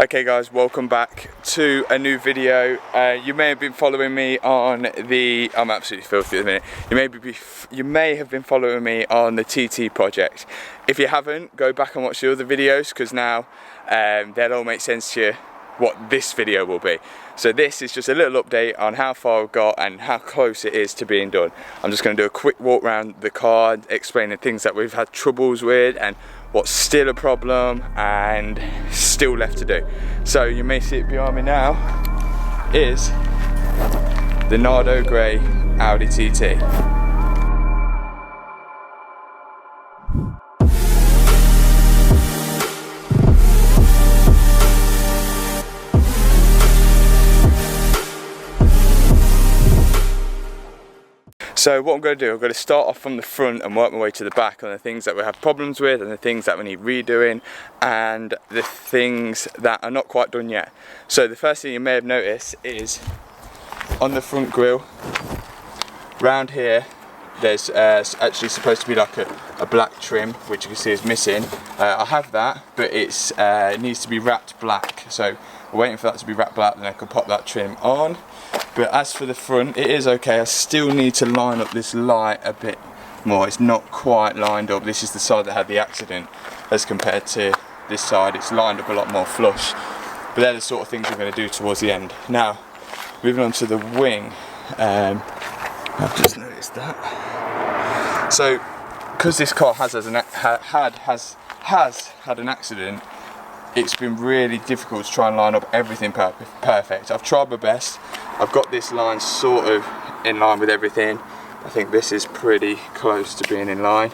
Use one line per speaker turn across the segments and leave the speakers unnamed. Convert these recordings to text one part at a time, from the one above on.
Okay guys, welcome back to a new video. You may have been following me on the, I'm absolutely filthy at the minute. You may have been following me on the TT project. If you haven't, go back and watch the other videos, because now they'll all make sense to you what this video will be. So this is just a little update on how far I've got and how close it is to being done. I'm just going to do a quick walk around the car, explaining things that we've had troubles with and what's still a problem and still left to do. So you may see it behind me now is the Nardo Grey Audi TT. So what I'm going to do, I'm going to start off from the front and work my way to the back on the things that we have problems with and the things that we need redoing and the things that are not quite done yet. So the first thing you may have noticed is on the front grille, round here, there's actually supposed to be like a black trim, which you can see is missing. I have that, but it needs to be wrapped black. So I'm waiting for that to be wrapped black, then I can pop that trim on. But as for the front, it is okay. I still need to line up this light a bit more. It's not quite lined up. This is the side that had the accident as compared to this side. It's lined up a lot more flush. But they're the sort of things we're going to do towards the end. Now, moving on to the wing. I've just noticed that. So, because this car has had an accident, it's been really difficult to try and line up everything perfect. I've tried my best. I've got this line sort of in line with everything. I think this is pretty close to being in line.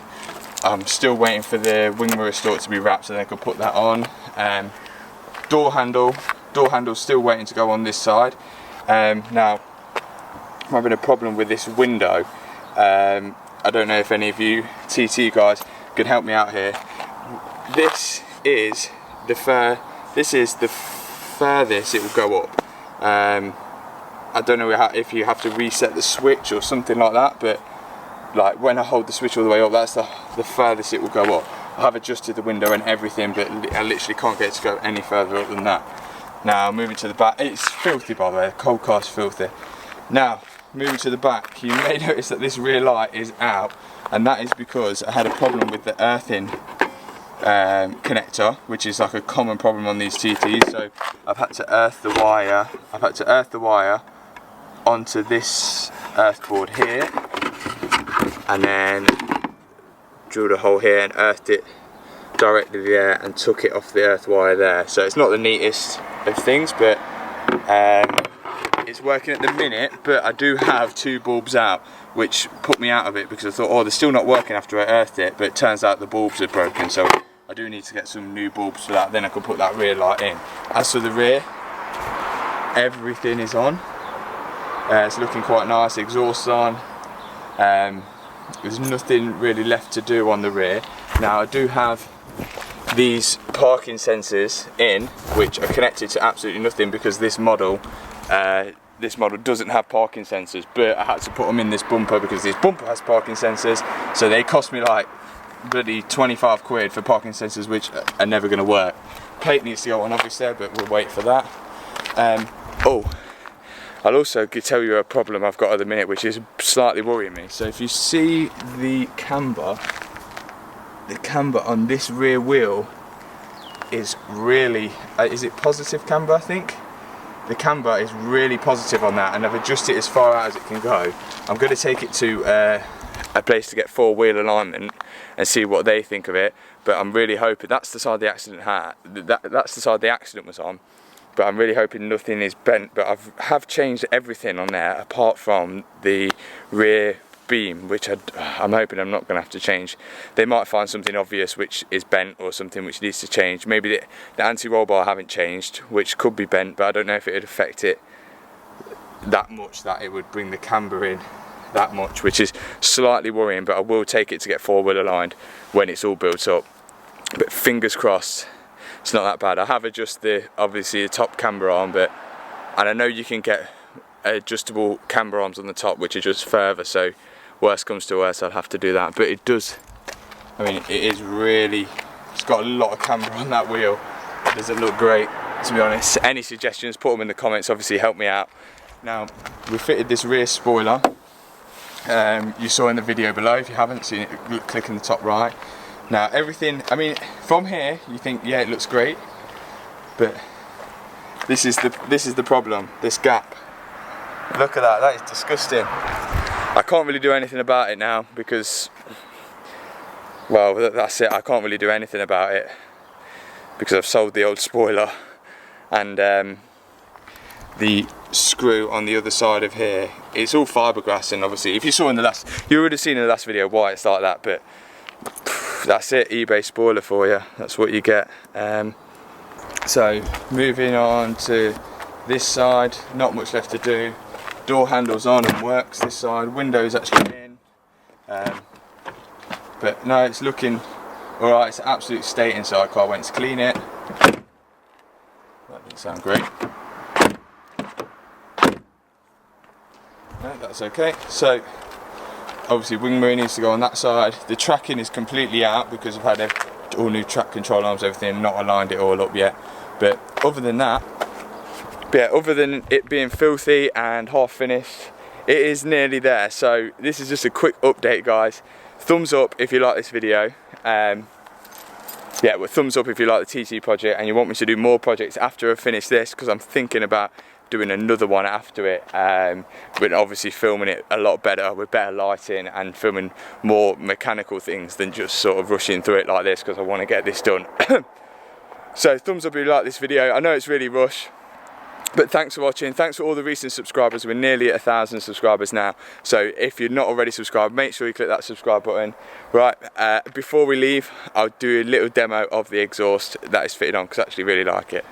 I'm still waiting for the wing mirror stalk to be wrapped so then I can put that on. Door handle's still waiting to go on this side. Now, I'm having a problem with this window. I don't know if any of you TT guys could help me out here. This is the furthest it will go up. I don't know if you have to reset the switch or something like that, but like when I hold the switch all the way up, that's the furthest it will go up. I have adjusted the window and everything, but I literally can't get it to go any further up than that. Now moving to the back, it's filthy by the way, the cold car's filthy. Now moving to the back, you may notice that this rear light is out, and that is because I had a problem with the earthing connector, which is like a common problem on these TTs. So I've had to earth the wire onto this earth board here, and then drilled a hole here and earthed it directly there and took it off the earth wire there. So it's not the neatest of things, but it's working at the minute. But I do have two bulbs out, which put me out of it because I thought, oh, they're still not working after I earthed it, but it turns out the bulbs are broken, so I do need to get some new bulbs for that, then I can put that rear light in. As for the rear, everything is on. It's looking quite nice, exhaust on. There's nothing really left to do on the rear. Now I do have these parking sensors in, which are connected to absolutely nothing because this model doesn't have parking sensors, but I had to put them in this bumper because this bumper has parking sensors, so they cost me like bloody 25 quid for parking sensors, which are never going to work. Plate needs to go on obviously, but we'll wait for that. Oh, I'll also tell you a problem I've got at the minute, which is slightly worrying me. So if you see the camber on this rear wheel is really, is it positive camber I think? The camber is really positive on that, and I've adjusted it as far out as it can go. I'm going to take it to a place to get four-wheel alignment and see what they think of it, but I'm really hoping that's the side the accident had. That's the side the accident was on, but I'm really hoping nothing is bent. But I have changed everything on there apart from the rear beam, which I'm hoping I'm not going to have to change. They might find something obvious which is bent or something which needs to change. Maybe the anti-roll bar I haven't changed, which could be bent, but I don't know if it would affect it that much that it would bring the camber in that much, which is slightly worrying. But I will take it to get four-wheel aligned when it's all built up. But fingers crossed it's not that bad. I have adjusted obviously the top camber arm, and I know you can get adjustable camber arms on the top which are just further, so worst comes to worst I'll have to do that. But it does, I mean, it is really, it's got a lot of camber on that wheel. Does it look great? to be honest. Any suggestions, put them in the comments, obviously help me out. Now, we fitted this rear spoiler. You saw in the video below. If you haven't seen it, click in the top right. Now everything, I mean, from here you think, yeah, it looks great, but this is the problem, this gap. Look at that, that is disgusting. I can't really do anything about it now because, well, that's it, I can't really do anything about it because I've sold the old spoiler, and the screw on the other side of here, it's all fiberglass, and obviously if you saw in the last, you would have seen in the last video why it's like that, but that's it, eBay spoiler for you, that's what you get. So moving on to this side, not much left to do. Door handles on and works this side, windows actually in, but no, it's looking alright. It's an absolute state inside, can't wait to clean it. That didn't sound great. No, that's okay. So obviously wing mirror needs to go on that side. The tracking is completely out because I've had all new track control arms, everything, not aligned it all up yet. But other than that, yeah, other than it being filthy and half finished, it is nearly there. So this is just a quick update, guys. Thumbs up if you like this video. Yeah, well, thumbs up if you like the TT project and you want me to do more projects after I finish this, because I'm thinking about doing another one after it, but obviously filming it a lot better with better lighting and filming more mechanical things than just sort of rushing through it like this, because I want to get this done. So thumbs up if you like this video. I know it's really rush, but thanks for watching. Thanks for all the recent subscribers. We're nearly at 1,000 subscribers now, so if you're not already subscribed, make sure you click that subscribe button. Right, before we leave, I'll do a little demo of the exhaust that is fitted on, because I actually really like it.